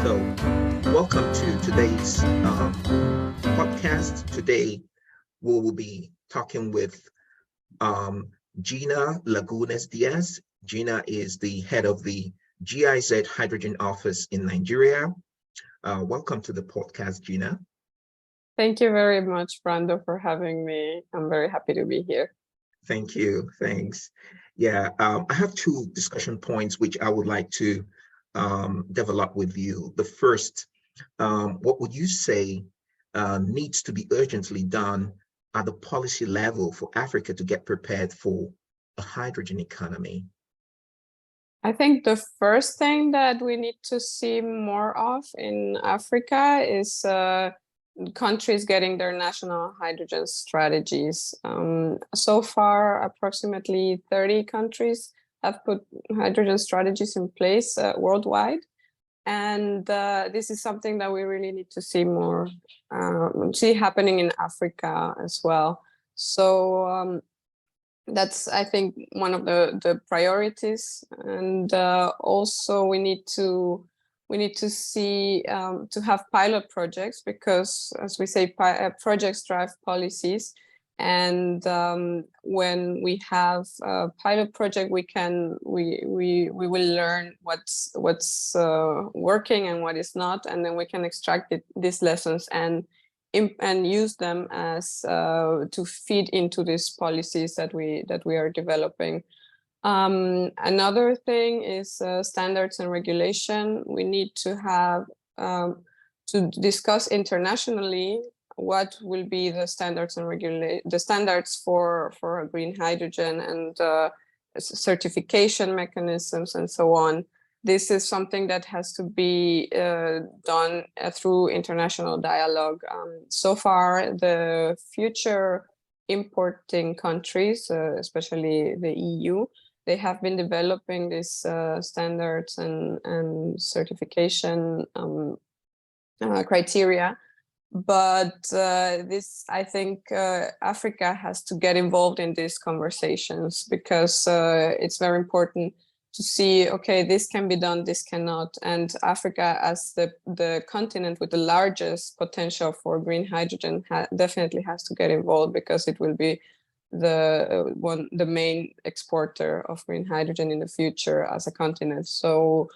So, welcome to today's podcast. Today, we will be talking with Gina Lagunes Diaz. Gina is the head of the GIZ Hydrogen office in Nigeria. Welcome to the podcast, Gina. Thank you very much, Brando, for having me. I'm very happy to be here. Thank you. Thanks. Yeah, I have two discussion points which I would like to develop with you. The first, what would you say needs to be urgently done at the policy level for Africa to get prepared for a hydrogen economy? I think the first thing that we need to see more of in Africa is countries getting their national hydrogen strategies. So far, approximately 30 countries have put hydrogen strategies in place worldwide. And this is something that we really need to see more, see happening in Africa as well. So that's, I think, one of the priorities. And also we need to see to have pilot projects, because as we say, projects drive policies. And when we have a pilot project, we will learn what's working and what is not, and then we can extract these lessons and use them as to feed into these policies that we are developing. Another thing is standards and regulation. We need to have to discuss internationally what will be the standards and the standards for green hydrogen and certification mechanisms and so on. This is something that has to be done through international dialogue. So far, the future importing countries, especially the EU, they have been developing these standards and certification criteria. But this, I think, Africa has to get involved in these conversations, because it's very important to see, okay, this can be done, this cannot. And Africa, as the continent with the largest potential for green hydrogen, definitely has to get involved, because it will be the main exporter of green hydrogen in the future as a continent. So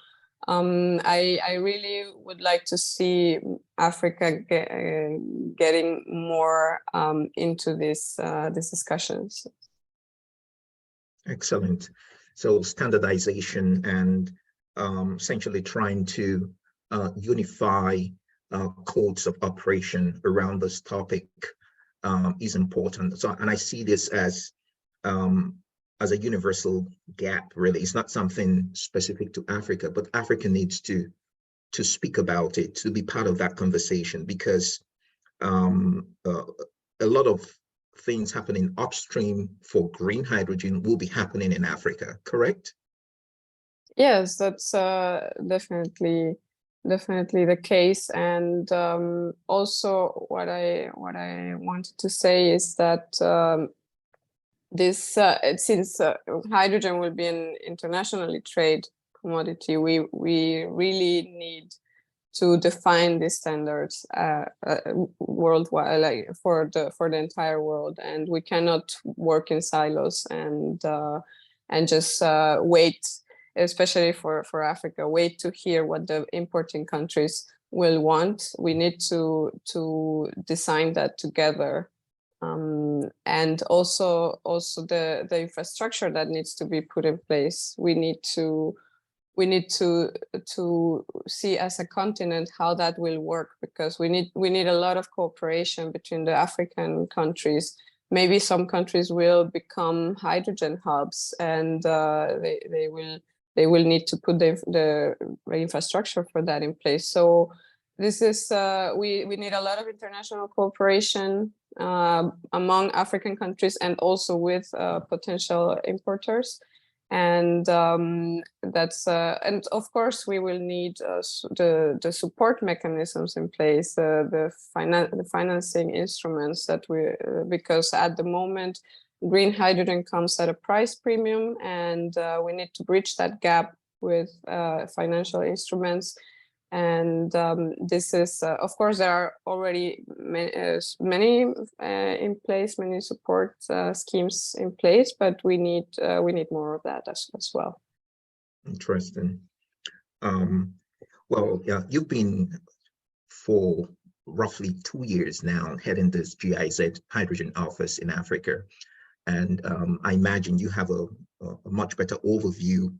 I really would like to see Africa getting more into these discussions. Excellent. So standardization and essentially trying to unify codes of operation around this topic is important. So, and I see this as a universal gap, really. It's not something specific to Africa, but Africa needs to speak about it, to be part of that conversation, because a lot of things happening upstream for green hydrogen will be happening in Africa, correct? Yes, that's definitely the case. And also what I wanted to say is that this since hydrogen will be an internationally traded commodity, we really need to define these standards worldwide, like for the entire world. And we cannot work in silos and just wait, especially for Africa, wait to hear what the importing countries will want. We need to design that together. And also the infrastructure that needs to be put in place. We need to see as a continent how that will work, because we need a lot of cooperation between the African countries. Maybe some countries will become hydrogen hubs, and they will need to put the infrastructure for that in place. So this is we need a lot of international cooperation among African countries, and also with potential importers. And that's and of course we will need the support mechanisms in place, the financing instruments that because at the moment green hydrogen comes at a price premium, and we need to bridge that gap with financial instruments. And this is, of course, there are already many in place, many support schemes in place, but we need more of that as well. Interesting. Well, yeah, you've been for roughly 2 years now heading this GIZ hydrogen office in Africa. And I imagine you have a much better overview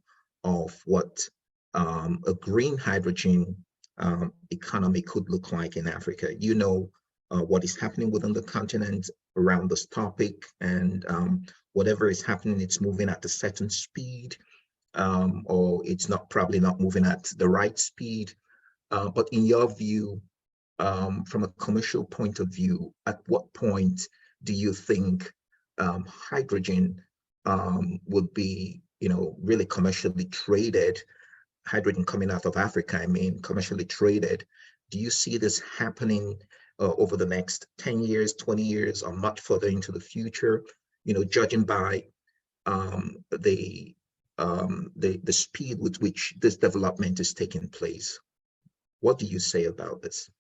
of what a green hydrogen economy could look like in Africa. You know what is happening within the continent around this topic, and whatever is happening, it's moving at a certain speed, or it's probably not moving at the right speed. But in your view, from a commercial point of view, at what point do you think hydrogen would be, really commercially traded? Hydrogen coming out of Africa, I mean, commercially traded. Do you see this happening over the next 10 years, 20 years, or much further into the future? Judging by the speed with which this development is taking place. What do you say about this?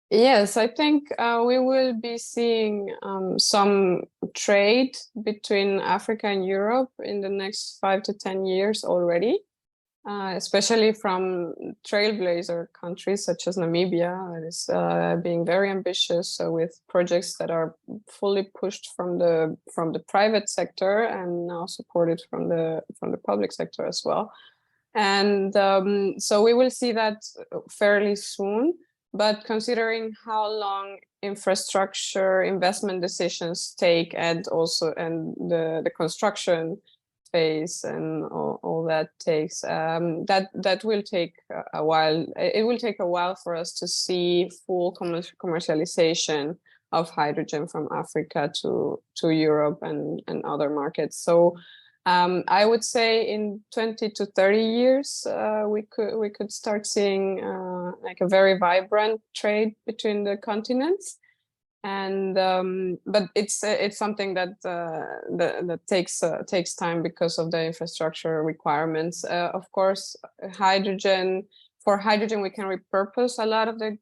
Yes, I think we will be seeing some trade between Africa and Europe in the next 5 to 10 years already, especially from trailblazer countries such as Namibia, that is being very ambitious with projects that are fully pushed from the private sector and now supported from the public sector as well. And so we will see that fairly soon. But considering how long infrastructure investment decisions take, and the construction phase and all that takes, that will take a while. It will take a while for us to see full commercialization of hydrogen from Africa to Europe and other markets. So I would say in 20 to 30 years, we could start seeing like a very vibrant trade between the continents, and but it's something that takes time because of the infrastructure requirements. Of course, for hydrogen we can repurpose a lot of the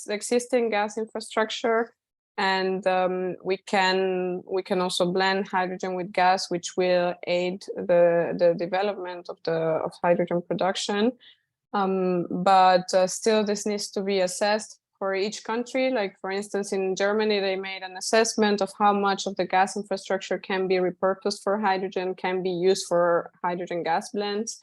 existing gas infrastructure. And we can also blend hydrogen with gas, which will aid the development of hydrogen production. But still, this needs to be assessed for each country. Like, for instance, in Germany, they made an assessment of how much of the gas infrastructure can be repurposed for hydrogen, can be used for hydrogen gas blends.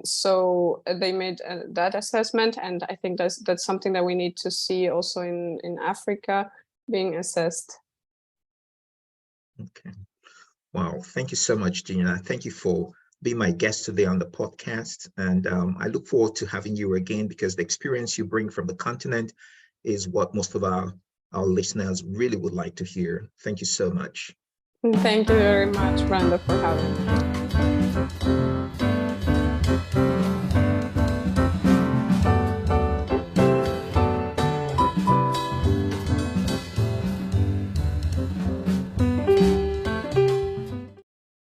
So they made that assessment, and I think that's something that we need to see also in Africa being assessed. Okay. Wow. Thank you so much, Gina. Thank you for being my guest today on the podcast. And I look forward to having you again, because the experience you bring from the continent is what most of our listeners really would like to hear. Thank you so much. Thank you very much, Brando, for having me.